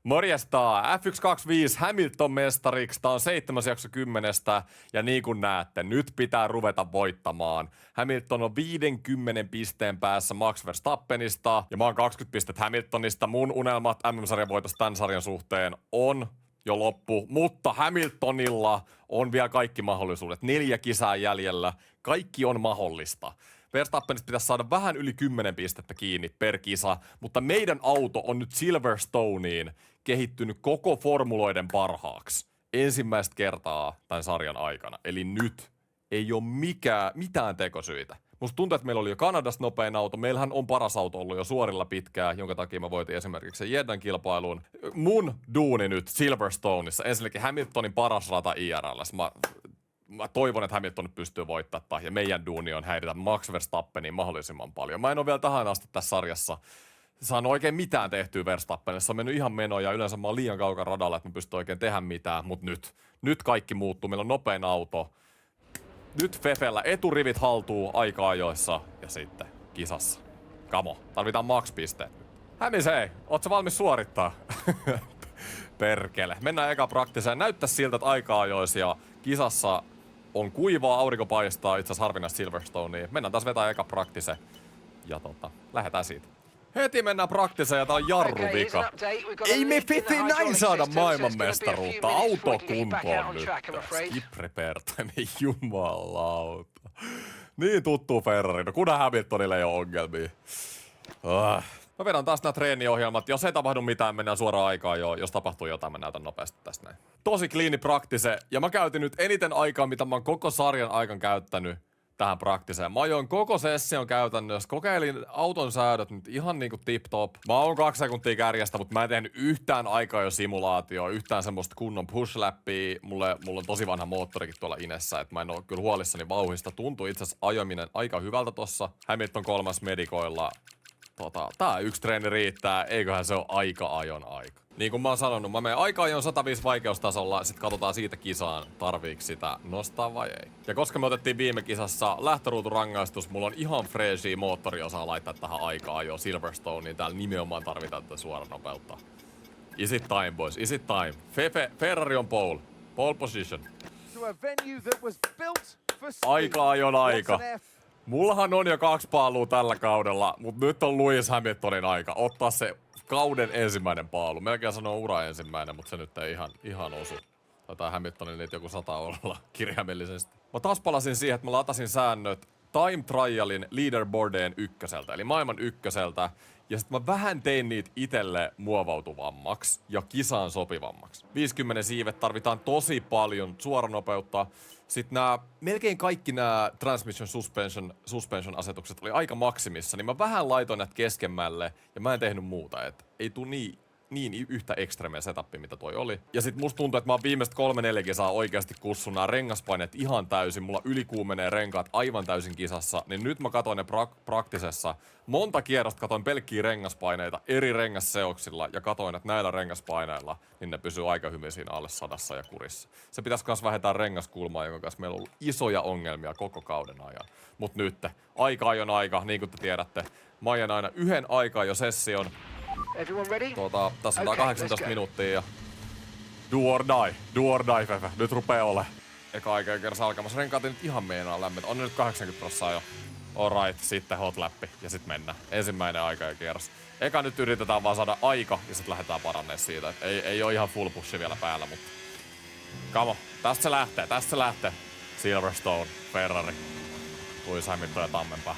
Morjesta! F125 Hamilton mestariksi. Tää on 7. jakso 10. Ja niin kuin näette, nyt pitää ruveta voittamaan. Hamilton on 50 pisteen päässä Max Verstappenista. Ja mä oon 20 pistettä Hamiltonista. Mun unelmat MM-sarjan voitosta tämän sarjan suhteen on jo loppu. Mutta Hamiltonilla on vielä kaikki mahdollisuudet. 4 kisaa jäljellä. Kaikki on mahdollista. Verstappenista pitäisi saada vähän yli 10 pistettä kiinni per kisa, mutta meidän auto on nyt Silverstoneen kehittynyt koko formuloiden parhaaksi ensimmäistä kertaa tämän sarjan aikana. Eli nyt ei ole mitään tekosyitä. Musta tuntuu, että meillä oli jo Kanadasta nopein auto. Meillähän on paras auto ollut jo suorilla pitkään, jonka takia mä voitin esimerkiksi sen Jeddan kilpailuun. Mun duuni nyt Silverstoneissa. Ensinnäkin Hamiltonin paras rata IRL:ssä. Mä toivon, että Hamilton pystyy voittamaan ja meidän duuni on häiritä Max Verstappenin mahdollisimman paljon. Mä en ole vielä tähän asti tässä sarjassa saanut oikein mitään tehtyä Verstappenissa. Se on mennyt ihan menoja. Yleensä mä oon liian kaukana radalla, että mä pystyn oikein tehdä mitään, mutta nyt kaikki muuttuu. Meillä on nopein auto. Nyt Fefellä eturivit haltuu aika-ajoissa ja sitten kisassa. Kamo, tarvitaan max-pisteet. Hämisei, oot sä valmis suorittaa? Perkele. Mennään eka praktiseen. Näyttää siltä, että aika-ajoissa ja kisassa on kuivaa, aurinko paistaa, itse asiassa harvinaista Silverstonea. Mennään taas vetää eka praktise ja lähdetään siitä. Heti mennään praktiseen ja tää on jarruvika. Ei me Fefi näin saada maailmanmestaruutta. Auto kuntoon nyt. Skip repair, jumalauta. Niin tuttuu Ferrari. No kunhan Hamiltonille ei ole ongelmia. Mä vedän taas nämä treeniohjelmat. Jos ei tapahdu mitään, mennään suoraan aikaan jo. Jos tapahtuu jotain, mä näytän nopeasti tästä näin. Tosi kliini praktise. Ja mä käytin nyt eniten aikaa, mitä mä oon koko sarjan aikan käyttänyt tähän praktiseen. Mä ajoin koko session käytännössä. Kokeilin auton säädöt nyt ihan niinku tip-top. Mä oon 2 sekuntia kärjestä, mutta mä en tehnyt yhtään aikaa jo simulaatioa. Yhtään semmoista kunnon push-läppiä. Mulla on tosi vanha moottorikin tuolla Inessä, että mä en oo kyllä huolissani vauhista. Tuntuu itse asiassa ajaminen aika hyvältä tossa. Hamilton 3. medikoilla. Tää yksi treeni riittää, eiköhän se ole aika-ajon aika. Niin kuin mä oon sanonut, mä menen aika-ajon 105 vaikeustasolla, sit katsotaan siitä kisaan, tarviiko sitä nostaa vai ei. Ja koska me otettiin viime kisassa lähtöruuturangaistus, mulla on ihan freesia moottoriosaa laittaa tähän aika-ajoon Silverstone, niin täällä nimenomaan tarvitaan tätä suora nopeutta. Is it time, boys? Is it time? Ferrari on pole. Pole position. Aika-ajon aika. Mullahan on jo 2 paalua tällä kaudella, mutta nyt on Lewis Hamiltonin aika ottaa se kauden ensimmäinen paalu. Melkein sanoo ura ensimmäinen, mutta se nyt ei ihan osu. Taitaa Hamiltonin niitä joku 100 olla kirjaimellisesti. Mä taas palasin siihen, että mä latasin säännöt Time Trialin leaderboardeen 1, eli maailman 1. Ja sit mä vähän tein niitä itelle muovautuvammaksi ja kisaan sopivammaksi. 50 siivet tarvitaan tosi paljon suoranopeutta. Sitten melkein kaikki nämä Transmission Suspension asetukset oli aika maksimissa, niin mä vähän laitoin näitä keskemmälle ja mä en tehnyt muuta. Et ei tuu niin yhtä ekstremeä setappi, mitä toi oli. Ja sit musta tuntuu, että mä oon viimeiset 3-4 kisaa oikeasti kussun nää rengaspaineet ihan täysin. Mulla ylikuumenee renkaat aivan täysin kisassa. Niin nyt mä katoin ne praktisessa. Monta kierrosta katoin pelkkiä rengaspaineita eri rengasseoksilla. Ja katoin, että näillä rengaspaineilla niin ne pysyy aika hyvin siinä alle 100 ja kurissa. Se pitäisi kans vähentää rengaskulmaa, jonka kanssa meillä on ollut isoja ongelmia koko kauden ajan. Mut nyt, aika-ajon aika, niin kuin te tiedätte. Mä ajan aina yhden aikaa jo session. Tässä on 18 minuuttia ja do or die, Fefe. Nyt rupee ole. Eka aika kerrassa alkamassa. Renkaat ei nyt ihan meinaa lämmetä. On nyt 80% jo. Alright, sitten hot läppi ja sit mennään. Ensimmäinen aika ja kierros. Eka nyt yritetään vaan saada aika ja sit lähdetään parannemaan siitä. Ei oo ihan full pushi vielä päällä, mutta kamo, tästä se lähtee. Silverstone, Ferrari. Lewis Hamilton ja Tammenpää.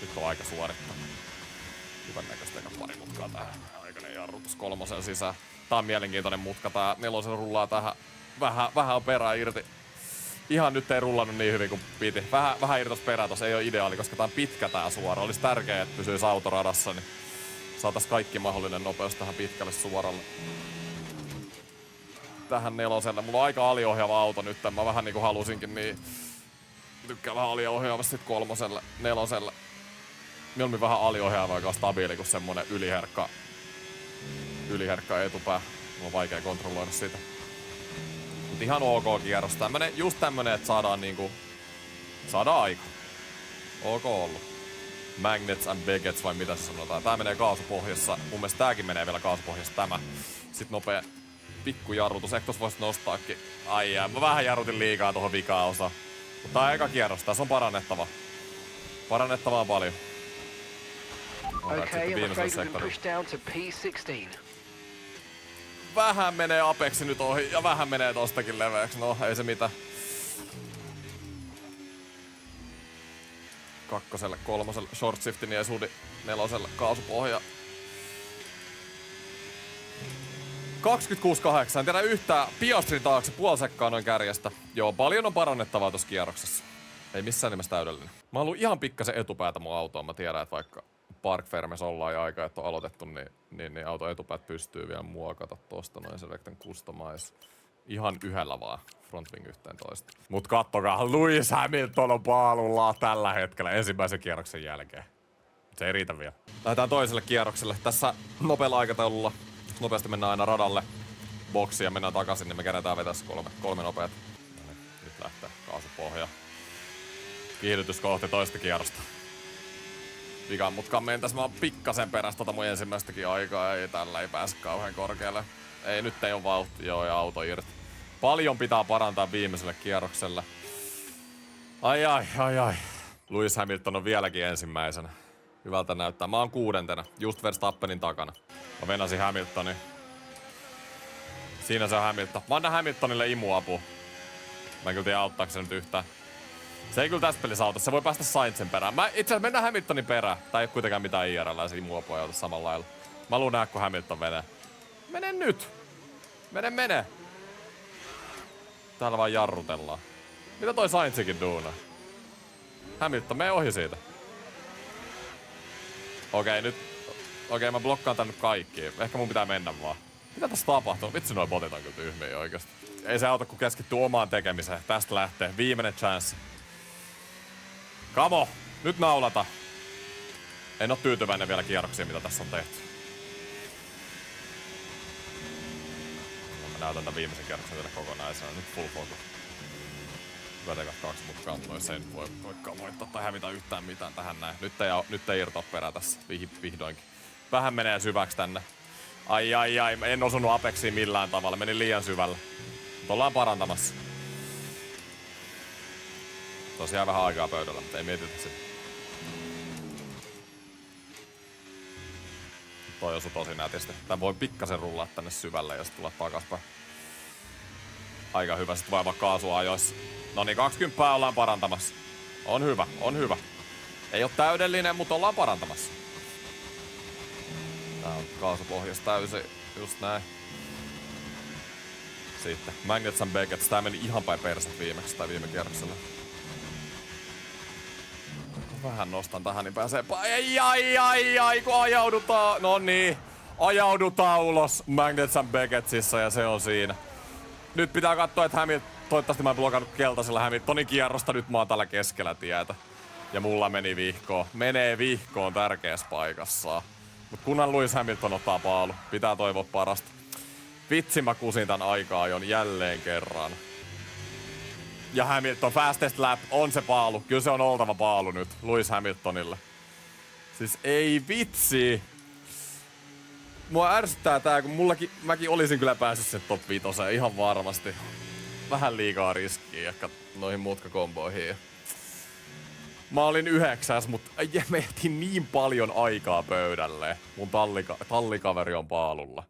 Nyt on aika suorittaa. Hyvän näköistä eka pari mutkaa tähän. Aikainen jarrutus 3 sisään. Tää on mielenkiintoinen mutka. Tää 4 rullaa tähän. Vähän on perää irti. Ihan nyt ei rullannut niin hyvin kuin piti. Vähän irtos perää tossa. Ei oo ideaali, koska tää on pitkä tää suora. Olisi tärkeää, että pysyisi autoradassa, niin saatais kaikki mahdollinen nopeus tähän pitkälle suoralle. Tähän 4. Mulla on aika aliohjaava auto nyt. Mä vähän niinku halusinkin, niin tykkään vähän aliohjaavasti sit 3. 4. Mieluummin vähän aliohjaava, joka on stabiili kuin semmonen yliherkkä etupää. Mulla on vaikea kontrolloida sitä. Mut ihan ok kierros. Just tämmönen, että saadaan aika. Ok ollut. Magnets and Begets vai mitä se sanotaan. Tää menee kaasupohjassa. Mun mielestä tääkin menee vielä kaasupohjassa tämä. Sitten nopea pikkujarrutus. Ehkä tos vois nostaakin. Ai jää, mä vähän jarrutin liikaa tuohon vikaan osaan. Mutta tää on eka kierros. Tässä on parannettava. Parannettavaa paljon. Okay, I'm afraid we've been pushed down to P16. Vähän menee Apexi nyt ohi ja vähän menee tostakin leveäksi. No, ei se mitään. Kakkoselle, kolmoselle, short shiftin ja sudi, neloselle, kaasupohja. 26.8, en tiedä yhtään Piastrin taakse puoli sekkaa noin kärjestä. Joo, paljon on parannettavaa tossa kierroksessa. Ei missään nimessä täydellinen. Mä oon ollut ihan pikkasen etupäätä mun autoon. Mä tiedän, että vaikka Park Fermes ollaan ja aika, että on aloitettu, niin auton etupäät pystyy vielä muokata tosta noin Selecten Customize. Ihan yhdellä vaan. Frontwing 11. Mut kattokaa, Lewis Hamilton on paalulla tällä hetkellä ensimmäisen kierroksen jälkeen. Se ei riitä vielä. Lähdetään toiselle kierrokselle. Tässä nopealla aikataululla. Nopeasti mennään aina radalle. Boksiin ja mennään takaisin, niin me kerätään vetää kolme nopeat. Nyt lähtee kaasupohja. Kiihdytys kohti toista kierrosta. Vikan mutkaan mentäs. Mä oon pikkasen perästä tota mun ensimmäistäkin aikaa. Ei tällä ei pääse kauhean korkealle. Ei, nyt ei oo vauhti. Joo, ja auto irti. Paljon pitää parantaa viimeiselle kierrokselle. Ai. Lewis Hamilton on vieläkin ensimmäisenä. Hyvältä näyttää. Mä oon 6. Just Verstappenin takana. Mä venasin Hamiltonin. Siinä se on Hamilton. Mä annan Hamiltonille imuapua. Mä en kyllä tiedä auttaako se nyt yhtään. Se ei kyllä tässä pelissä auta. Se voi päästä Sainzin perään. Itse asiassa mennään Hamiltonin perään. Tää ei oo kuitenkaan mitään IRL ja se imuapua ei auta samalla lailla. Mä haluun nähdä kun Hamilton menee. Mene nyt! Mene! Täällä vaan jarrutellaan. Mitä toi Sainzikin duunaa? Hamilton, mene ohi siitä. Okei, mä blokkaan tän nyt kaikki. Ehkä mun pitää mennä vaan. Mitä tässä tapahtuu? Vitsi, noi botit on kyllä tyhmiä oikeesti. Ei se auta kun keskittyy omaan tekemiseen. Tästä lähtee. Viimeinen chance. Kamo! Nyt naulata. En oo tyytyväinen vielä kierroksiin, mitä tässä on tehty. Mä näytän tän viimeisen kierroksen teille kokonaisena. Nyt full focus. Hyvä tekas 2 mutkaan, noin se ei nyt voi kamoittaa tai hävitä yhtään mitään tähän näin. Nyt ei irtoa perää tässä vihdoinkin. Vähän menee syväksi tänne. Ai. En osunut Apexiin millään tavalla. Meni liian syvällä. Mutta ollaan parantamassa. Tosiaan vähän aikaa pöydällä, mutta ei mietitä sitä. Toi osui tosi nätisti. Tän voi pikkasen rullaa tänne syvälle ja sit tulla takaspäin. Aika hyvä. Sit voi vaan kaasua ajoissa. Noniin, 20 ollaan parantamassa. On hyvä. Ei oo täydellinen, mutta ollaan parantamassa. Tää on kaasupohjas täysin. Just näin. Sitten Magnets and Begets. Tää meni ihan päin perset viimeksi tai viime kierroksella. Vähän nostan tähän, niin pääsee ai, kun ajaudutaan. No niin, ajaudutaan ulos Magnets and Begetsissa ja se on siinä. Nyt pitää katsoa, että toivottavasti mä en blokannut keltaisella Hamiltonin kierrosta. Nyt mä oon tällä keskellä tietä. Ja mulla meni vihkoon. Menee vihkoon tärkeässä paikassa. Mut kunhan Lewis Hamilton ottaa paalu. Pitää toivoa parasta. Vitsi mä kusin tän aikaa ajon jälleen kerran. Ja Hamilton, fastest lap, on se paalu. Kyllä se on oltava paalu nyt Lewis Hamiltonille. Siis ei vitsi. Mua ärsyttää tää, kun mäkin olisin kyllä päässyt sen top 5 ihan varmasti. Vähän liikaa riskiä ehkä noihin mutkakomboihin. Mä olin 9, mutta me ehtiin niin paljon aikaa pöydälle. Mun tallikaveri on paalulla.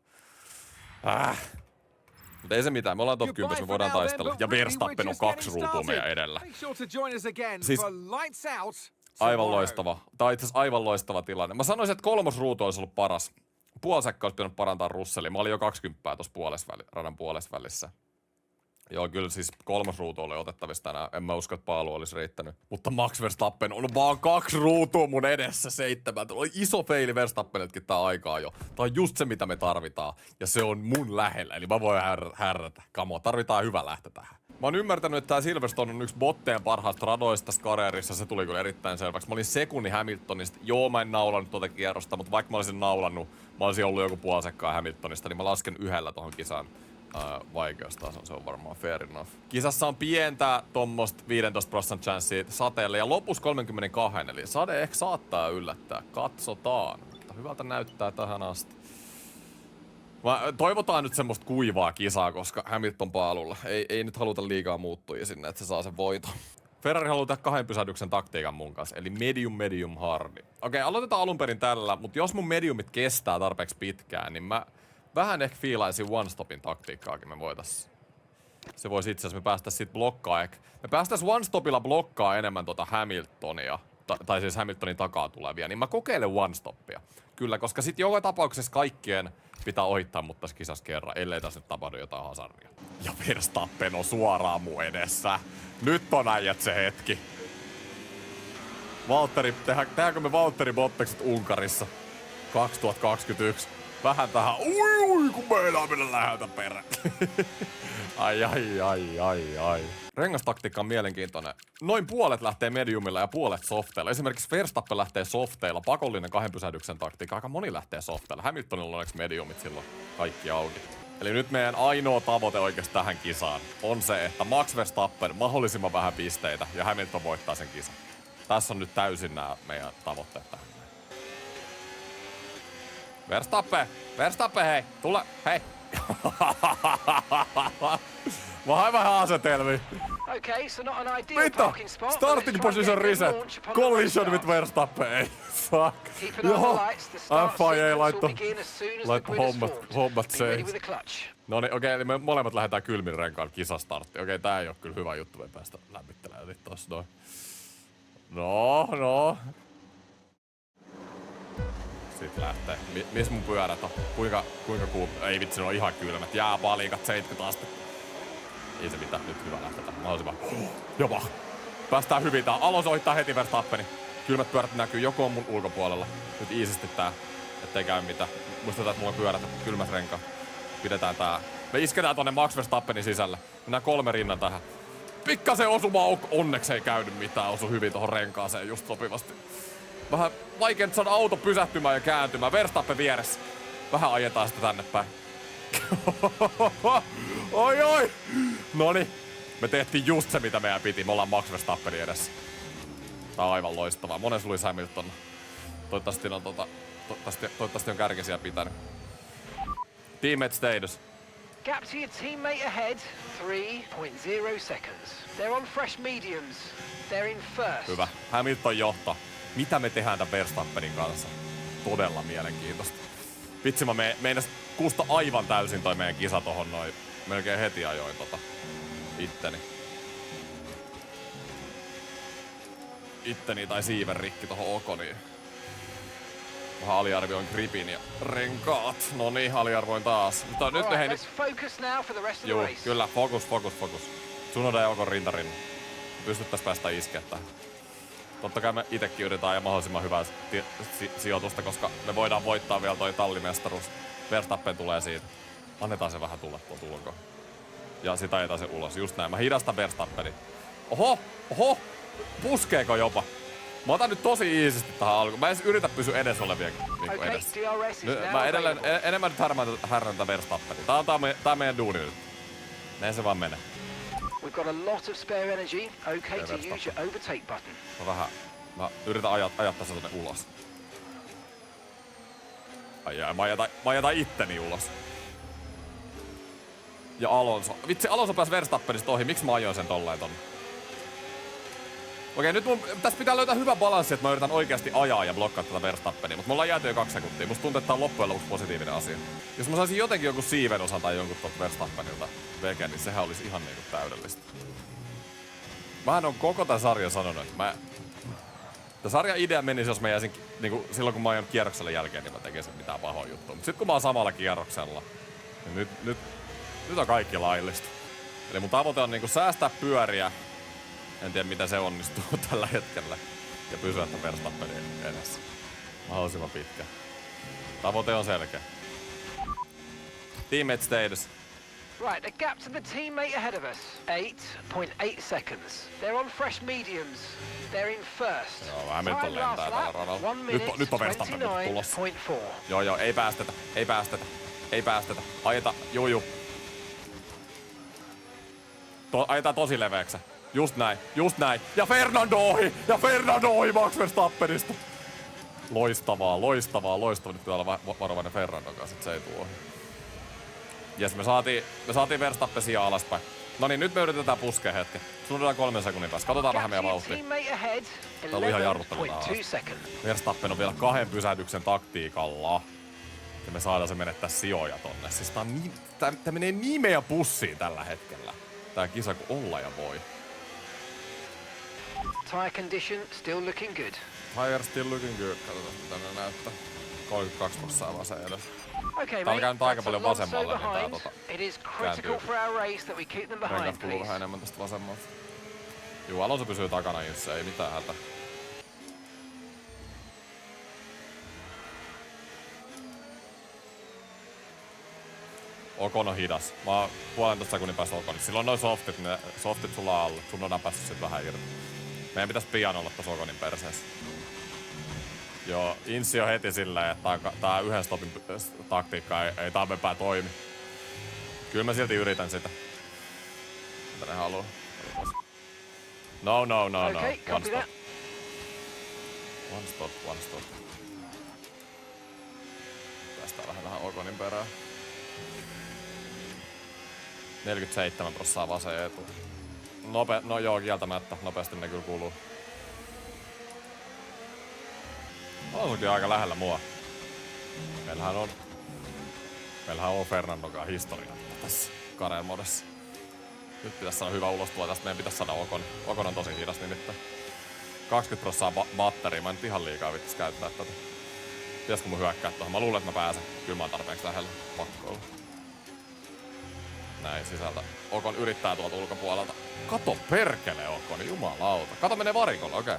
Mutta ei se mitään, me ollaan top 10, me voidaan taistella. Ja Verstappen on 2 ruutua meidän edellä. Siis aivan loistava. Tää on itse asiassa aivan loistava tilanne. Mä sanoisin, että 3. ruutu olisi ollut paras. Puolisekka olisi pitänyt parantaa Russellia. Mä olin jo 20 tuossa radan puolesvälissä. Joo, kyllä siis 3. ruutu oli otettavissa tänään. En mä usko, että paalu olisi riittänyt. Mutta Max Verstappen on vaan 2 ruutua mun edessä 7. Oli iso feili Verstappenetkin tää aikaa jo. Tää on just se, mitä me tarvitaan. Ja se on mun lähellä, eli mä voin härrätä. Kamo, tarvitaan hyvä lähtö tähän. Mä oon ymmärtänyt, että tää Silverstone on yksi botteen parhaista radoista tässä karjärissa. Se tuli kyllä erittäin selväksi. Mä olin sekunnin Hamiltonista. Joo, mä en naulannut tuota kierrosta, mutta vaikka mä olisin naulannut, mä olisin ollut joku puolisekkaa Hamiltonista, niin mä lasken 1 tohon kisaan. vaikeustason, se on varmaan fair enough. Kisassa on pientä tommoista 15% chanssiä sateelle ja lopussa 32, eli sade ehkä saattaa yllättää. Katsotaan, mutta hyvältä näyttää tähän asti. Toivotaan nyt semmoista kuivaa kisaa, koska Hamilton paalulla. Ei nyt haluta liikaa muuttuja sinne, että se saa sen voiton. Ferrari haluaa tehdä 2 pysähdyksen taktiikan mun kanssa, eli medium, hardi. Okei, aloitetaan alun perin tällä, mutta jos mun mediumit kestää tarpeeksi pitkään, niin mä vähän ehkä fiilaisin one-stopin taktiikkaakin me voitais. Se voisi itse asiassa, me päästäis sit blokkaa ehkä. Me päästäis one-stopilla blokkaa enemmän Hamiltonia, tai siis Hamiltonin takaa tulevia, niin mä kokeilen one-stoppia. Kyllä, koska sit joka tapauksessa kaikkien pitää ohittaa mut tässä kisassa kerran, ellei tässä nyt tapahdu jotain hasaria. Ja Verstappen on suoraan mun edessä. Nyt on äijät se hetki. Tehdäänkö me Valtteri Bottakset Unkarissa 2021? Vähän tähän kun meillä mennä läheltä perään. ai. Rengastaktiikka on mielenkiintoinen. Noin puolet lähtee mediumilla ja puolet softeilla. Esimerkiksi Verstappen lähtee softeilla. Pakollinen 2 pysähdyksen taktiikka. Aika moni lähtee softeilla. Hamiltonilla on onneksi mediumit silloin kaikki auki. Eli nyt meidän ainoa tavoite oikeasti tähän kisaan on se, että Max Verstappen mahdollisimman vähän pisteitä ja Hamilton voittaa sen kisan. Tässä on nyt täysin nämä meidän tavoitteet tähän. Verstappen, hei! Tule, hei! Mä hain vähän asetelmia. Okay, so not an ideal Mitä? parking spot. Starting position reset. Collision with Verstappen. Ei, fuck. Joo. FIA laitto hommat seis. Noniin, okei, eli me molemmat lähdetään kylmin renkaan kisastarttiin. Okei, tää ei oo kyllä hyvä juttu, me ei päästä lämmittelemään tossa noin. No. Sitten lähtee. Missä mun pyörät on? Kuinka ei vitsi, ne on ihan kylmät. Jääpalikat 70 astetta. Ei se mitään, nyt hyvä lähteä tähän. Mahdollisimman. Jopa. Päästään hyvin tää. Alonso ohittaa heti Verstappeni. Kylmät pyörät näkyy, joku on mun ulkopuolella. Nyt iisisti tää, ettei käy mitään. Muistetaan, että mulla on pyörät kylmät renkaat. Pidetään tää. Me isketään tonne Max Verstappenin sisälle. Mennään 3 rinnan tähän. Pikkasen osuma, onneksi ei käynyt mitään. Osu hyvin tohon renkaaseen just sopivasti. Vähän vaikea nyt saada auto pysähtymään ja kääntymään. Verstappen vieressä. Vähän ajetaan sitä tänne päin. Oi! Noniin. Me tehtiin just se, mitä meidän piti. Me ollaan Max Verstappenin edessä. Tää on aivan loistavaa. Mones Lewis Hamilton. Toivottavasti on kärkisiä pitänyt. Teammate status. Gap to your teammate ahead, 3.0 seconds. They're on fresh mediums. They're in first. Hyvä. Hamilton johtaa. Mitä me tehdään tämän Verstappenin kanssa? Todella mielenkiintoista. Vitsi, mä meinas kuusta aivan täysin toi meidän kisa tohon noin. Melkein heti ajoin itteni tai siiven rikki tohon Okoniin. Vähän aliarvioin gripin ja renkaat. Noniin, aliarvoin taas. Mutta nyt hei nyt. Juu, kyllä, fokus. Tsunoda ja Okon rintarinnan. Pystyttäis päästä iskeä tähän. Totta kai me itekin yritetään ja mahdollisimman hyvää sijoitusta, koska me voidaan voittaa vielä toi tallimestaruus. Verstappen tulee siitä. Annetaan se vähän tulla tuolta ulkoa. Ja sitä ajetaan se ulos. Just näin. Mä hidastan Verstappenin. Oho! Puskeeko jopa? Mä otan nyt tosi iisisti tähän alkuun. Mä en edes yritä pysyä edessä olevien niinku edessä. Mä edelleen enemmän nyt härnän Verstappenin. Tää on meidän duuni nyt. Näin se vaan menee. We've got a lot of spare energy. Okay to use your overtake button. Mä yritän ajaa tässä tonne ulos. Mä ajetaan itteni ulos. Ja Alonso. Vitsi, Alonso pääsi Verstappenista ohi. Miksi mä ajoin sen tolleen tonne? Okei, nyt tässä pitää löytää hyvä balanssi, että mä yritän oikeasti ajaa ja blokkaa tätä Verstappenia. Mutta me ollaan jääty jo 2 sekuntia. Musta tuntuu, että tää on loppujen lopuksi positiivinen asia. Jos mä saisin jotenkin jonkun siiven osan tai jonkun tuolta Verstappenilta veke, niin sehän olisi ihan niinku täydellistä. Mähän on koko tän sarjan sanonut, että tän sarjan idea menisi, jos mä jäisin niinku silloin kun mä ajan kierrokselle jälkeen, niin mä tekisin mitään pahoa juttua. Mut sit kun mä oon samalla kierroksella, niin nyt on kaikki laillista. Eli mun tavoite on niinku säästää pyöriä. En tiedä miten se onnistuu tällä hetkellä. Ja pysyä tämän Verstappenin edessä. Mahdollisimman pitkä. Tavoite on selkeä. Teammate status. Right, the gap to the teammate ahead of us. 8.8 seconds. They're on fresh mediums. They're in first. Joo, vähän nyt on lentää tällä radalla. Nyt on Verstappen tulossa. Joo, ei päästetä. Ajeta, juju. Ajetaan tosi leveäksi. Just näin, just näin. Ja Fernando ohi Max Verstappenista. Loistavaa. Nyt pitää olla varovainen Fernandon kanssa, että se ei tuu ohi. Jes, me saatiin Verstappen sijaan alaspäin. No niin, nyt me yritetään puskea hetki. Suunnilleen 3 sekunnin päässä. Katsotaan vähän meidän vauhtia. Tää on ihan jarruttanut Verstappen on vielä 2 pysähdyksen taktiikalla. Ja me saadaan se menettää sijoja tonne. Siis tää menee niin meidän pussiin tällä hetkellä. Tää kisa kun olla ja voi. Tire condition still looking good. Tire still looking good. Katsotaan mitä ne näyttää. 32% vasen edes. Okay, Tää on käynyt aika that's paljon Alonso vasemmalle, niin behind. It is critical for our race that we keep them behind, rengas kuluu vähän please. enemmän tästä vasemmalta. Juu, Alonso pysyy takana Inssä, ei mitään hätä. Ocon on hidas. Mä oon 1,5 sekunnin päästä Oconista. Silloin noin softit sulla alla. Sun on päässyt sit vähän irti. Meidän pitäis pian olla tossa Oconin perseessä. Joo, Inssi on heti silleen, että tää yhden stopin taktiikka ei tammepää toimi. Kyllä mä silti yritän sitä. Mitä ne haluu? No. Okay, One copy stop. that. One stop. Päästään vähän Oconin perään. 47% vasen etu. No joo, kieltämättä. Nopeasti ne kyllä kuuluu. On kyllä aika lähellä mua. Meillähän on Fernandokaan historiaa tässä Karel modessa. Nyt pitäis saada hyvä ulostulo tästä. Meidän pitäis saada Ocon. Ocon on tosi hidas nimittäin. 20% batteria. Mä en nyt ihan liikaa vittis käyttää tätä. Pitäisikö mun hyökkää tohon? Mä luulen, että mä pääsen. Kyllä mä oon tarpeeksi lähellä. Pakko olla. Näin sisältä. Ocon yrittää tuolta ulkopuolelta. Kato perkele Ocon, jumalauta. Kato menee varikolla, okei.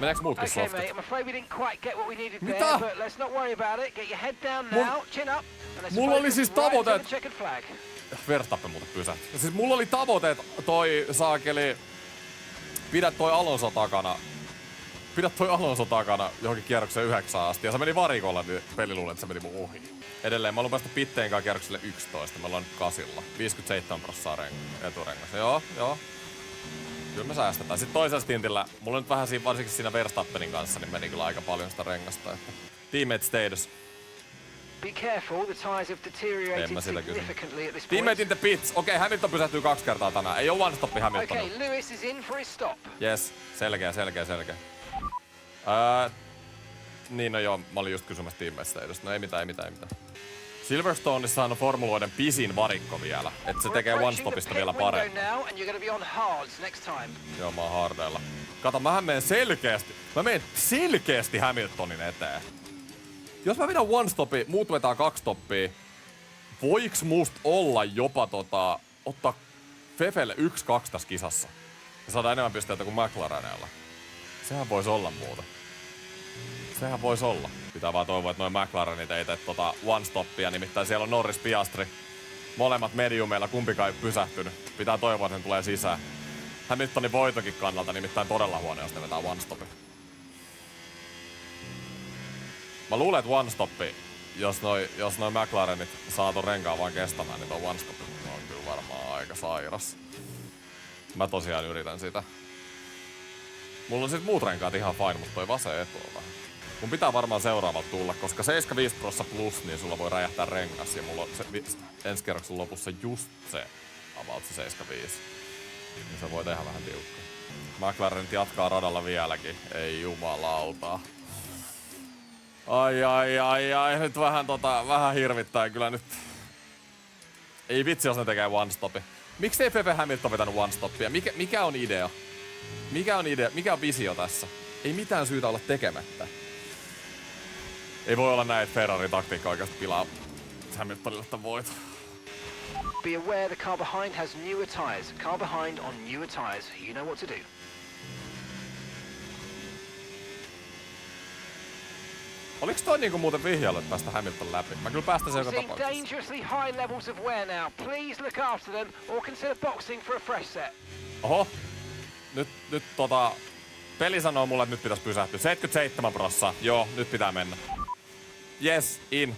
Meneekö muutkin Okay, softit? mate, I'm afraid we didn't quite get what we needed Mitä? there, but let's not worry about it. Get your head down now, chin up, and let's Mulla oli focus siis right tavoite, to the checkered flag. Verstappen muuten pysähtyi. Siis mulla oli tavoite, että toi saakeli... Pidä toi Alonso takana johonkin kierrokseen 9 asti. Ja se meni varikolla, niin peli luulee, että se meni mun ohi. Edelleen mä haluan päästä pitteenkaan kierrokselle 11. Me ollaan nyt 8. 57% eturengassa. Joo. Kyllä me säästetään. Sitten toisella stintillä, mulla nyt vähän siinä, varsinkin siinä Verstappenin kanssa, niin meni kyllä aika paljon sitä rengasta. Että teammate status. Be careful, the tyres have deteriorated En mä sitä kysy. significantly at this point. Teammate in the pits. Okei, Hamilton pysähtyy 2 kertaa tänään. Ei oo one stoppi Hamiltonilla. Okay, Lewis is in for his stop. Yes, selkeä. Niin no joo, mä olin just kysymässä teammate statusta. No ei mitään. Silverstoneissahan on formuloiden pisin varikko vielä. Että se tekee one stopista vielä paremmin. Joo, mä oon hardeilla. Kato, mä menen selkeästi Hamiltonin eteen. Jos mä vedän one stopi, muut vetää 2 stoppia, voiks musta olla jopa ottaa Fefelle 1-2 tässä kisassa? Ja saada enemmän pisteitä kuin McLarenilla. Sehän vois olla muuta. Sehän vois olla. Pitää vaan toivoa, että noin McLarenit ei tee one stoppia, nimittäin siellä on Norris, Piastri. Molemmat mediumeilla, kumpikaan ei pysähtynyt. Pitää toivoa, että ne tulee sisään. Hamiltonin voitokin kannalta nimittäin todella huono, jos ne vetää one stopi. Mä luulen, että one stoppi, jos noi McLarenit saa ton renkaan vaan kestämään, niin ton one stoppi on kyllä varmaan aika sairas. Mä tosiaan yritän sitä. Mulla on sit muut renkaat ihan fine, mutta toi vasen etu on vähän. Mun pitää varmaan seuraavalta tulla, koska 75% plus, niin sulla voi räjähtää rengas. Ja mulla on se ensi kerroksen lopussa just se about se 75. Niin se voi tehdä vähän tiukkaa. McLarenit jatkaa radalla vieläkin. Ei jumalauta. Ai. Nyt vähän hirvittää kyllä nyt. Ei vitsi, jos ne tekee one stopi. Miksei Pepe Hamilton vetänyt one stopia? Mikä on idea? Mikä on visio tässä? Ei mitään syytä olla tekemättä. Ei voi olla näin, että Ferrarin taktiikka oikeasti pilaa Hamiltonille tämän voiton. Be aware the car behind has newer tyres. Car behind on newer tyres. You know what to do. Oliks toi niinku muuten vihjailu, että päästä Hamilton läpi? Mä kyllä päästä sen joka Seeing tapauksessa. dangerously high levels of wear now. Please look after them or consider boxing for a fresh set. Oho. Nyt peli sanoo mulle, että nyt pitäis pysähtyä. 77%. Joo, nyt pitää mennä. Yes, in.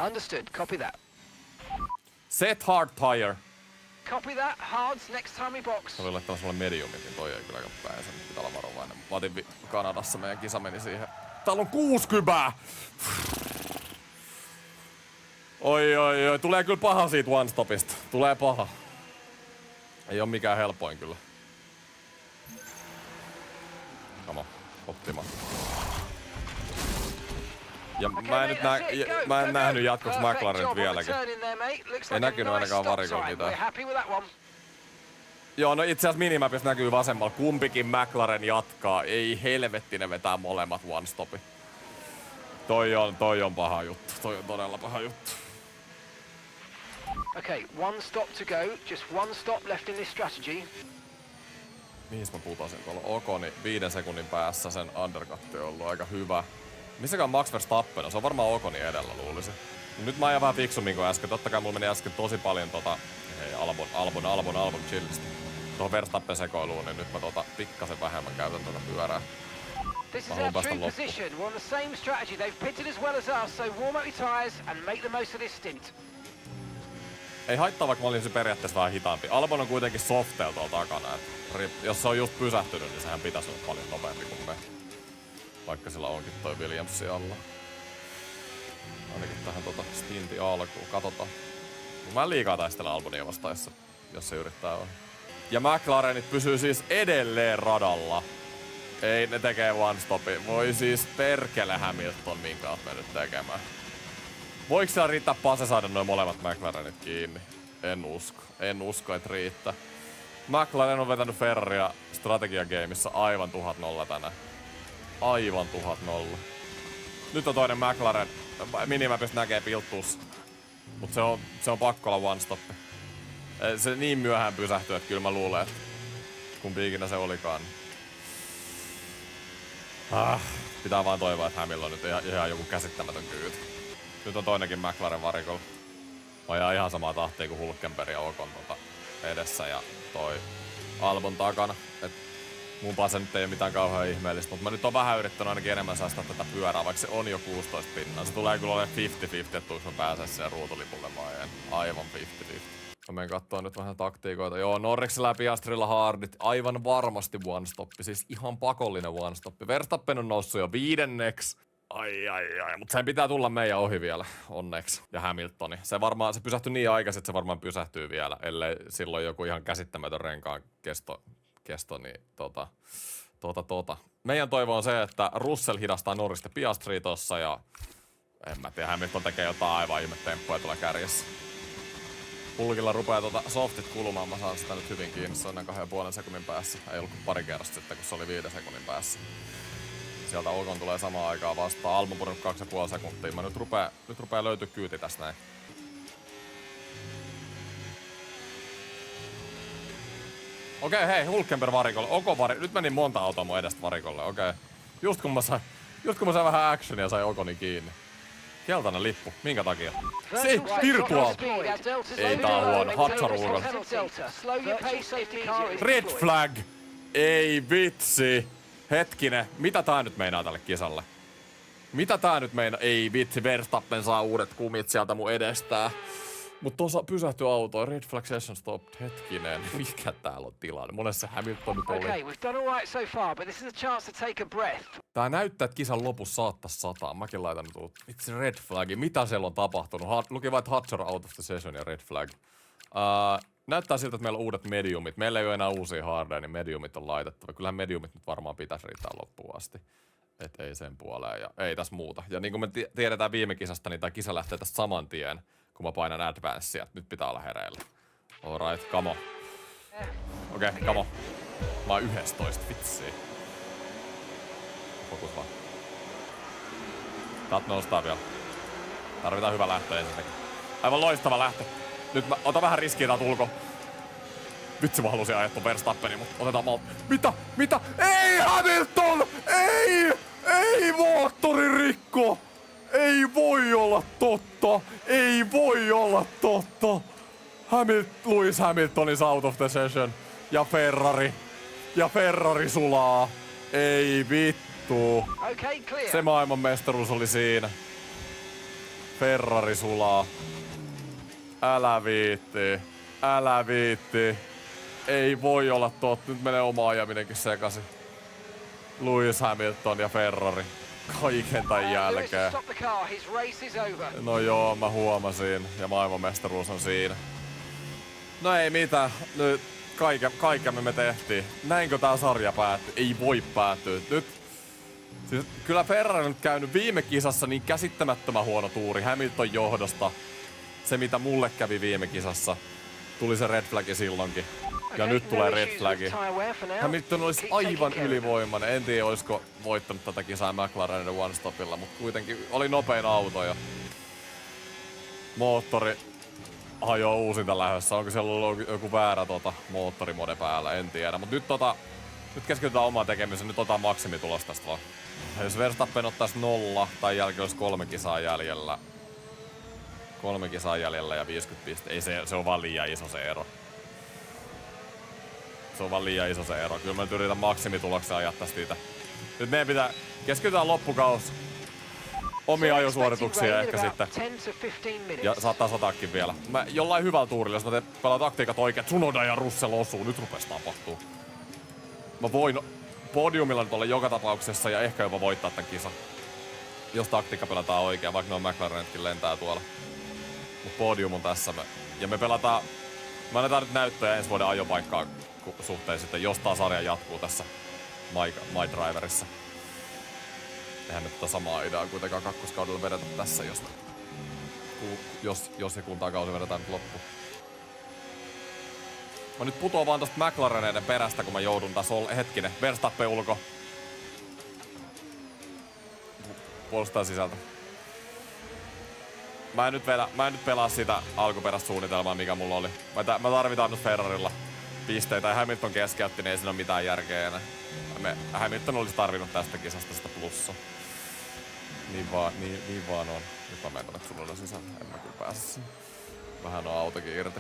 Understood. Copy that. Set hard tire. Copy that. Hards next time we box. Se oli laittanut sulle mediumit, niin toi ei kyllä pääse. Nyt pitää olla varovainen. Mä otin Kanadassa, meidän kisa meni siihen. Täällä on 60! Oi. Tulee kyllä paha siitä one-stopista. Tulee paha. Ei oo mikään helpoin kyllä. Come on. Optima. Ja mä en nähnyt jatkoksi McLarenit vieläkin. Ei näkynyt ainakaan varikolla mitään. Joo, no itse asiassa minimapissa näkyy vasemmalla. Kumpikin McLaren jatkaa. Ei helvetti, ne vetää molemmat one-stopit. Toi on paha juttu. Toi on todella paha juttu. Okay, one stop to go. Just one stop left in this strategy. Mihin mä putosin tuolla? Okoni 5 sekunnin päässä sen undercut on ollut aika hyvä. Missäkään Max Verstappen on? Se on varmaan Okoni edellä, luulisin. Nyt mä ajan vähän fiksummin kuin äsken. Totta kai mulla meni äsken tosi paljon hei, Albon chillistä. Tuohon Verstappen sekoiluun, niin nyt mä pikkasen vähemmän käytän pyörää. This is our true position. We're on the same strategy. They've pitted as well as us, so warm up your tyres and make the most of this stint. Ei haittaa, vaikka mä olisin periaatteessa vähän hitaampi. Albon on kuitenkin softel tuolla takana. Jos se on just pysähtynyt, niin sehän pitäisi olla paljon nopeampi kuin me. Vaikka sillä onkin toi Williamsi alla. Ainakin tähän stintin alkuun. Katsotaan. Mä en liikaa taistella Albonia vastaessa, jos se yrittää olla. Ja McLarenit pysyy siis edelleen radalla. Ei, ne tekee one stopi. Voi siis perkele Hamilton, minkä oot mennyt tekemään. Voiko siellä riittää pase saada noin molemmat McLarenit kiinni? En usko, että riittää. McLaren on vetänyt Ferraria strategiagameissa aivan 1000-0 tänään. Aivan 1000-0. Nyt on toinen McLaren. Minimapista näkee pilttuus. Mut se on pakko olla one stoppi. Se niin myöhään pysähtyy, että kyllä mä luulen, että kumpi ikinä se olikaan. Pitää vaan toivoa, että Hamilton on nyt ihan joku käsittämätön kyyti. Nyt on toinenkin McLaren varikolla. Mä ajaa ihan samaa tahtia kuin Hülkenberg ja Ocon edessä ja toi Albon takana. Et mun pase nyt ei oo mitään kauhean ihmeellistä, mutta mä nyt on vähän yrittänyt ainakin enemmän säästää tätä pyörää, vaikka se on jo 16 pinnaa. Se tulee kyllä olemaan 50-50, että tuliko mä pääsen siihen ruutulipulle vai en. Aivan 50-50. Mä menen kattoo nyt vähän taktiikoita. Joo, Norriksella ja Piastrilla hardit. Aivan varmasti one-stoppi. Siis ihan pakollinen one-stoppi. Verstappen on noussut jo 5. Ai. Mutta sen pitää tulla meidän ohi vielä, onneksi. Ja Hamiltoni. Se pysähtyi niin aikaisin, että se varmaan pysähtyy vielä. Ellei silloin joku ihan käsittämätön renkaan kesto niin Meidän toivo on se, että Russell hidastaa Norrista Piastria tossa ja en mä tiedä, Hamilton tekee jotain aivan ihmetemppuja tuolla kärjessä. Hulkilla rupeaa softit kulumaan, mä saan sitä nyt hyvin kiinni, se on näin 2,5 sekunnin päässä. Ei ollut kuin pari kerrasta sitten, kun se oli 5 sekunnin päässä. Sieltä Ocon tulee samaan aikaan vastaan. Albon purunut 2,5 sekuntia. Mä nyt rupee löytyä kyyti tästä näin. Okei, hei, Hülkenberg varikolle. Ocon varikolle. Nyt meni monta autoa mun edestä varikolle, okei. Just kun mä sain vähän actionia, sai Oconi kiinni. Keltainen lippu. Minkä takia? Se Virtual! Ei tää on huono. Hatsaruukas. Red flag! Ei vitsi! Hetkinen, mitä tää nyt meinaa tälle kisalle? Mitä tää nyt meinaa? Ei vitsi, Verstappen saa uudet kumit sieltä mun edestään. Mut tuossa pysähtyi autoon. Red flag session stopped. Hetkinen, mikä täällä on tilanne? Monessa Hamilton nyt oli. Okay, we've done all right so far, but this is a chance to take a breath. Tää näyttää, että kisan lopussa saattais sataa. Mäkin laitan nyt itse red flagi. Mitä siellä on tapahtunut? Luki vain Hatcher out of the session ja red flag. Näyttää siltä, että meillä on uudet mediumit. Meillä ei ole enää uusia hardeja, niin mediumit on laitettava. Kyllähän mediumit nyt varmaan pitäisi riittää loppuun asti. Et ei sen puoleen ja ei tässä muuta. Ja niin kuin me tiedetään viime kisasta, niin tää kisa lähtee tästä saman tien, kun mä painan advancea. Nyt pitää olla hereillä. Alright, come on. Okei, come on. Mä oon 11, vitsi. Fokus vaan. Täältä noustaan vielä. Tarvitaan hyvä lähtö ensinnäkin. Aivan loistava lähtö. Nyt mä otan vähän riskiä täältä ulko. Vitsi mä halusin ajaa ton Verstappenin, mutta otetaan Mitä? Ei Hamilton! Ei moottori rikko! Ei voi olla totta! Lewis Hamilton is out of the session. Ja Ferrari sulaa. Ei vittu. Okay, clear. Se maailmanmestaruus oli siinä. Ferrari sulaa. Älä viitti. Älä viitti. Ei voi olla totta. Nyt menee oma ajaminenkin sekaisin. Lewis Hamilton ja Ferrari. Kaiken tän jälkeen. No joo, mä huomasin. Ja maailmanmestaruus on siinä. No ei mitään. Nyt kaiken me tehtiin. Näinkö tää sarja päättyi? Ei voi päättyä. Nyt siis, kyllä Ferrari on nyt käynyt viime kisassa niin käsittämättömän huono tuuri Hamilton johdosta. Se mitä mulle kävi viime kisassa. Tuli se red flagi silloinkin. Ja nyt tulee red flagi. Hamilton olisi aivan ylivoimainen. En tiedä olisiko voittanut tätä kisaa McLarenin one-stopilla, mutta kuitenkin oli nopein auto ja moottori hajoo uusinta lähdössä. Onko siellä ollut joku väärä moottorimode päällä, en tiedä. Mutta nyt keskitytään omaan tekemiseen, nyt otetaan maksimitulos tästä vaan. Jos Verstappen ottaisi 0 tai jälkeen olisi 3 kisaa jäljellä. 3 kisaa jäljellä ja 50 pistettä. Ei se on vaan liian iso se ero. Se on vaan liian iso se ero. Kyllä mä nyt yritän maksimituloksia ajaa tästä siitä. Nyt meidän pitää keskitytään loppukaus. Omia ajosuorituksia ehkä sitten. Ja saattaa sataakin vielä. Mä jollain hyvällä tuurilla, jos mä pelaan taktiikat oikein, Tsunoda ja Russell osuu, nyt rupes tapahtuu. Mä voin podiumilla nyt olla joka tapauksessa ja ehkä jopa voittaa tän kisan. Jos taktiikka pelataan oikein, vaikka ne on McLarenetkin lentää tuolla. Mut podium on tässä. Ja me pelataan, me annetaan nyt näyttöjä ensi vuoden ajopaikkaa suhteen sitten, jos tää sarja jatkuu tässä My Driverissa. Eihän nyt tätä samaa ideaa kuitenkaan kakkoskaudella vedetä tässä, jos ja kun tää kausi vedetään nyt loppuun. Mä nyt putoan vaan tosta McLareneiden perästä, kun mä joudun tässä hetkinen. Verstappen ulko. Puolustaa sisältä. Mä en nyt pelaa sitä alkuperäistä suunnitelmaa, mikä mulla oli. Mä tarvitaan nyt Ferrarilla pisteitä ja Hamilton keskeytti, niin ei siinä ole mitään järkeä enää. Hamilton olisi tarvinnut tästä kisasta sitä plussaa. Niin vaan on. Nyt mä menen tonne Tsunoda sisälle. En mä kyllä pääse sinne. Vähän on autokin irti.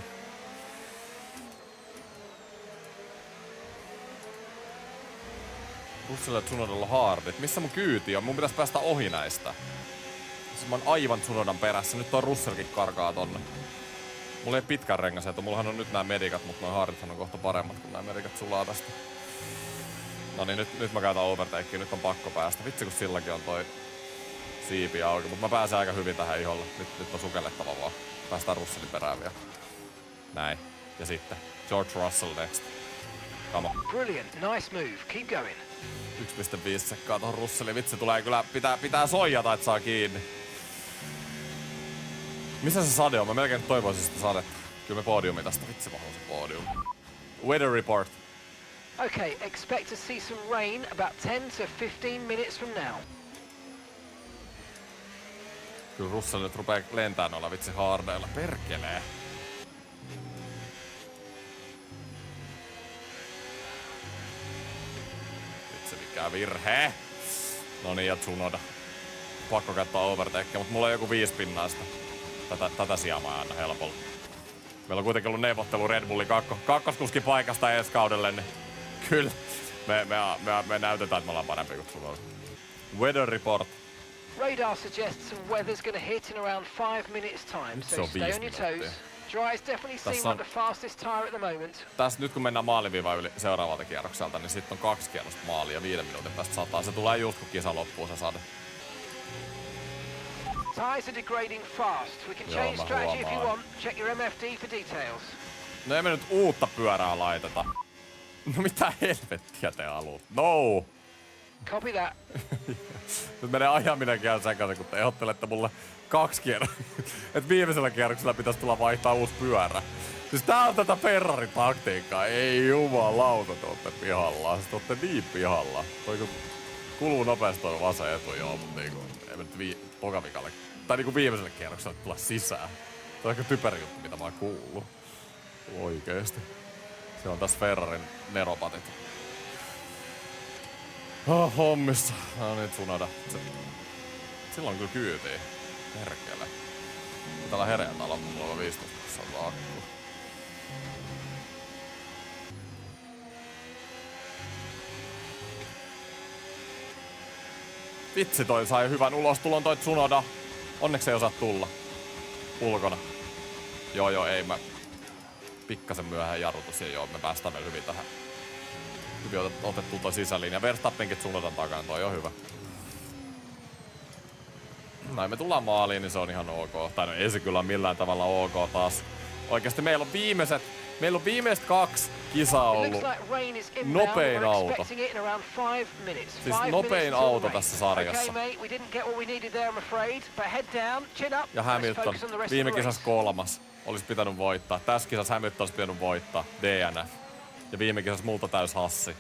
Russell ja Tsunodalla hardit. Missä mun kyyti on? Mun pitäis päästä ohi näistä. Siis mä oon aivan Tsunodan perässä. Nyt on Russellkin karkaa tonne. Mulla ei pitkän rengasetu. Mullahan on nyt nää medikat, mutta noin hardithan on kohta paremmat, kun nää medikat sulaa tästä. No niin, nyt mä käytän overtakea. Nyt on pakko päästä. Vitsi kun silläkin on toi siipi auki. Mut mä pääsen aika hyvin tähän iholle. Nyt on sukellettava vaan. Päästään Russellin perään vielä. Näin. Ja sitten George Russell next. Come on. Brilliant, nice move. Keep going. 1,5 sekkaa tohon Russellin. Vitsi tulee kyllä, pitää soijata, et saa kiinni. Missä se sade on? Mä melkein toivoisin sitä sadetta. Kyllä me podiumi tästä. Vitsi mä haluaisin podium. Weather report. Okay, expect to see some rain about 10 to 15 minutes from now. Kyllä Russell nyt rupee lentää noilla vitsi hardeilla. Perkelee. Vitsi mikä virhe. Noniin ja Tsunoda. Pakko katsoa overtakea, mutta mulla on joku 5 pinnaa sitä. Tätä sijaa mä annan helpolla. Meillä on kuitenkin ollut neuvottelu Red Bullin kakkoskuskin paikasta ensi kaudelle, niin kyllä me näytetään, että me ollaan parempi kuin Tsunoda. Weather report. Radar suggests some weather's gonna hit in around 5 minutes time, so stay on your toes. Dry's definitely seem like the fastest tire at the moment. Tässä nyt kun mennään maaliviivaan yli seuraavalta kierrokselta, niin sitten on 2 kierrosta maalia ja 5 minuutin päästä sataa. Se tulee just kun kisa loppuu se sade. Tires are degrading fast. We can change strategy if you want. Check your MFD for details. No ei me nyt uutta pyörää laiteta. No mitä helvettiä te haluut? No! Copy that. Nyt menee ajaminen käy sekaisin, kun te ehdottelette mulle 2 kierrosta. Et viimeisellä kierroksella pitäisi tulla vaihtaa uusi pyörä. Siis tää on tätä Ferrarin taktiikkaa. Ei jumalauta, te ootte pihallaan. Siis te ootte niin pihalla. Toi kun kuluu nopeasti toi vasen etu, joo, mut niinku ei nyt pokavikalle. Tai niinku viimeiselle kierrokselle tulla sisään. Se on aika typeri juttu, mitä mä oon kuullut. Oikeesti. Se on tässä Ferrarin neropatit. Hommissa. No niin, Tsunoda. Silloin kyllä kyytii. Perkele. Täällä hereältä loppu, mulla on 15 prosenttia akku. Vitsi toi sai hyvän ulostulon toi Tsunoda. Onneksi ei osaa tulla. Ulkona. Joo, ei mä... Pikkasen myöhään jarrutus ja joo, me päästään vielä hyvin tähän. Hyvin otettu toi sisälinja. Verstappenkin suunnataan takana, toi on hyvä. Näin me tullaan maaliin, niin se on ihan ok. Tai no ei se kyllä millään tavalla ok taas. Oikeesti meillä on viimeiset 2 kisaa ollut nopein auto. Siis nopein auto tässä sarjassa. Ja Hamilton viime kisassa 3. Olisi pitänyt voittaa. Tässä kisassa Hamilton olisi pitänyt voittaa. DNF. Ja viime kisassa multa täys hassi.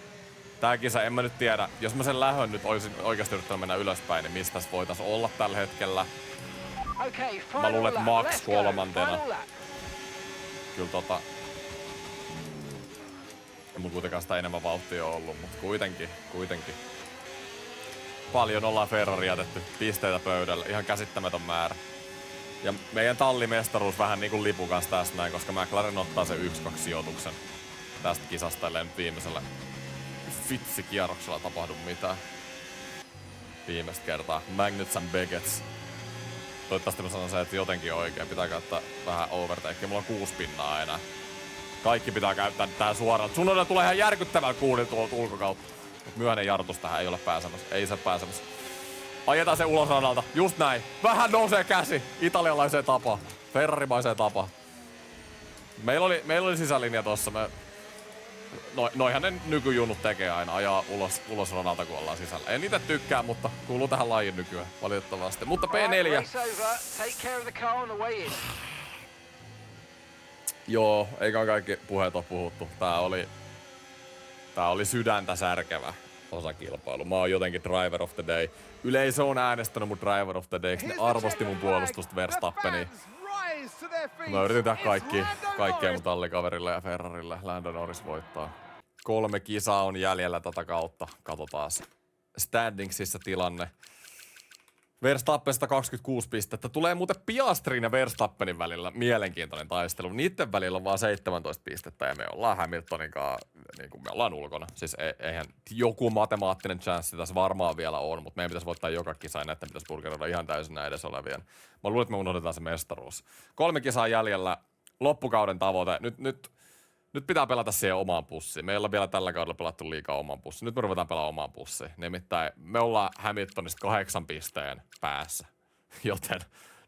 Tää kisa, en mä nyt tiedä. Jos mä sen lähön nyt olisin oikeasti yrittänyt mennä ylöspäin, niin mistä voitais olla tällä hetkellä? Mä luulen, että Max 3. Kyllä ei mun kuitenkaan sitä enemmän vauhtia ollut, mutta kuitenkin. Paljon ollaan Ferrari jätetty pisteitä pöydälle, ihan käsittämätön määrä. Ja meidän tallimestaruus vähän niinku lipun kanssa tästä näin, koska McLaren ottaa sen 1-2 sijoituksen tästä kisasta, ellei nyt viimeisellä fitsikierroksella tapahdu mitään. Viimeistä kertaa. Magnuts and Beckets. Toivottavasti mä sanon se, että jotenkin oikein. Pitää käyttää vähän overtakea. Mulla on 6 pinnaa enää. Kaikki pitää käyttää tää suoraan. Tsunoda tulee ihan järkyttävän kuulin tuolta ulkokautta. Mut myöhäinen jarrutus tähän ei ole pääsemässä. Ei se pääsemässä. Ajetaan se ulos radalta. Just näin. Vähän nousee käsi. Italialaiseen tapaan. Ferrarimaiseen tapaan. Meillä oli sisälinja tossa. Noihan ne nykyjunnut tekee aina. Ajaa ulos radalta, kun ollaan sisällä. En itse tykkää, mutta kuuluu tähän lajiin nykyään. Valitettavasti. Mutta P4. Joo, eikä kaikki puheet ole puhuttu. Tää oli sydäntä särkevä osakilpailu. Mä oon jotenkin driver of the day. Yleisö on äänestänyt mun driver of the day. Ne arvosti mun puolustusta Verstappenia. Mä yritin tehdä kaikkea mun tallikaverille ja Ferrarille. Lando Norris voittaa. 3 kisaa on jäljellä tätä kautta. Katsotaan standingsissa tilanne. Verstappen 126 pistettä. Tulee muuten Piastrin ja Verstappenin välillä mielenkiintoinen taistelu. Niitten välillä on vaan 17 pistettä ja me ollaan Hamiltonin kanssa, niin kuin me ollaan ulkona. Siis eihän joku matemaattinen chanssi tässä varmaan vielä on, mutta meidän pitäisi voittaa joka kisa ja näiden pitäisi purkeroida ihan täysin näin edes olevien. Mä luulen, että me unohdetaan se mestaruus. 3 kisaa jäljellä. Loppukauden tavoite. Nyt pitää pelata siihen omaan pussiin. Me ei olla vielä tällä kaudella pelattu liikaa omaan pussiin. Nyt me ruvetaan pelaamaan omaan pussiin. Nimittäin me ollaan Hamiltonista 8 pisteen päässä. Joten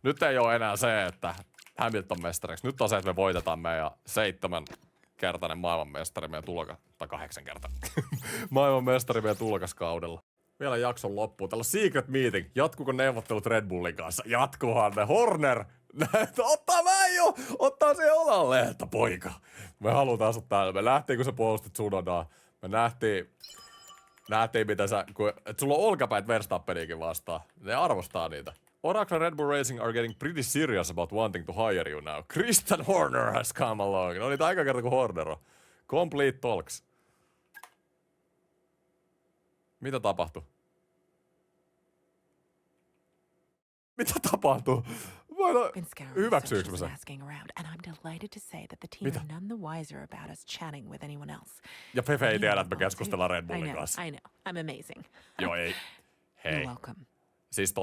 nyt ei ole enää se, että Hamilton mestariksi. Nyt on se, että me voitetaan meidän 7-kertainen maailmanmestari meidän tai 8-kertainen maailmanmestari meidän tulokaskaudella. Vielä jakson loppuun. Täällä on secret meeting. Jatkuuko neuvottelut Red Bullin kanssa? Jatkuuhan ne. Horner! Ottaa se olalle, että poika. Me halutaan asua täällä. Me nähtiin, kun sä puolustit Tsunodaa. Me nähtiin miten että sulla on olkapäät Verstappeniakin vastaan. Ne arvostaa niitä. Oracle and Red Bull Racing are getting pretty serious about wanting to hire you now. Christian Horner has come along. No niitä aika kerta kuin Horner on. Complete talks. Mitä tapahtui? Mitä tapahtuu? Hyväksyykö mä sen? Mitä? Ja Fefe ei tiedä, että me keskustellaan Red Bullin kanssa. I know. I'm amazing. Joo, ei. Hei. You're welcome. Siis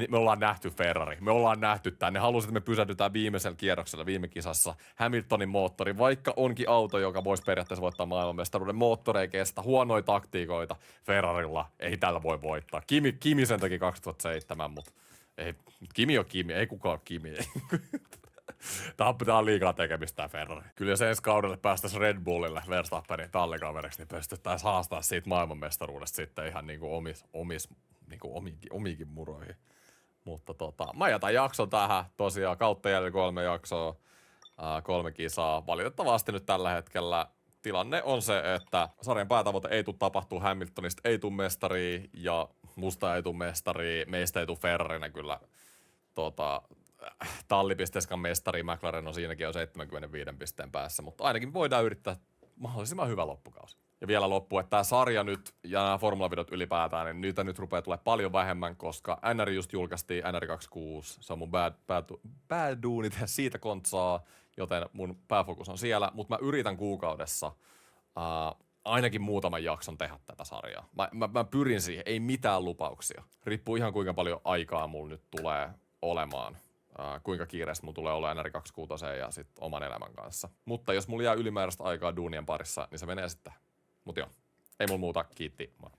me ollaan nähty Ferrari. Me ollaan nähty tän. Ne halusivat, että me pysähdytään viimeisellä kierroksella viime kisassa. Hamiltonin moottori, vaikka onkin auto, joka voisi periaatteessa voittaa maailmanmestaruuden. Moottori ei kestä. Huonoja taktiikoita Ferrarilla. Ei tällä voi voittaa. Kimi sen teki 2007, mutta ei, Kimi on Kimi. Ei kukaan Kimi. Tää on liikaa tekemistä Ferrari. Kyllä jos ensi kaudelle päästäisiin Red Bullille Verstappenin tallikaveriksi, niin pystyttäisiin haastaa siitä maailmanmestaruudesta sitten ihan niinku omiinkin muroihin. Mutta mä jätän jakson tähän. Tosiaan kautta jäljellä 3 jaksoa, 3 kisaa. Valitettavasti nyt tällä hetkellä tilanne on se, että sarjan päätavoite ei tule tapahtuu Hamiltonista, ei tule mestaria ja musta ei tule mestaria. Meistä ei tule Ferrarina kyllä tallipisteeskan mestari. McLaren on siinäkin jo 75 pisteen päässä, mutta ainakin voidaan yrittää mahdollisimman hyvä loppukausi. Ja vielä loppu, että tämä sarja nyt ja nämä formulavideot ylipäätään, niin niitä nyt rupeaa tulemaan paljon vähemmän, koska NR just julkaistiin NR26. Se on mun bad duunit ja siitä kontsaa, joten mun pääfokus on siellä. Mutta mä yritän kuukaudessa ainakin muutaman jakson tehdä tätä sarjaa. Mä pyrin siihen, ei mitään lupauksia. Riippuu ihan kuinka paljon aikaa mulla nyt tulee olemaan kuinka kiireistä mulla tulee olla NR26 ja sit oman elämän kanssa. Mutta jos mulla jää ylimääräistä aikaa duunien parissa, niin se menee sitten. Mut joo, ei mulla muuta, kiitti, moi.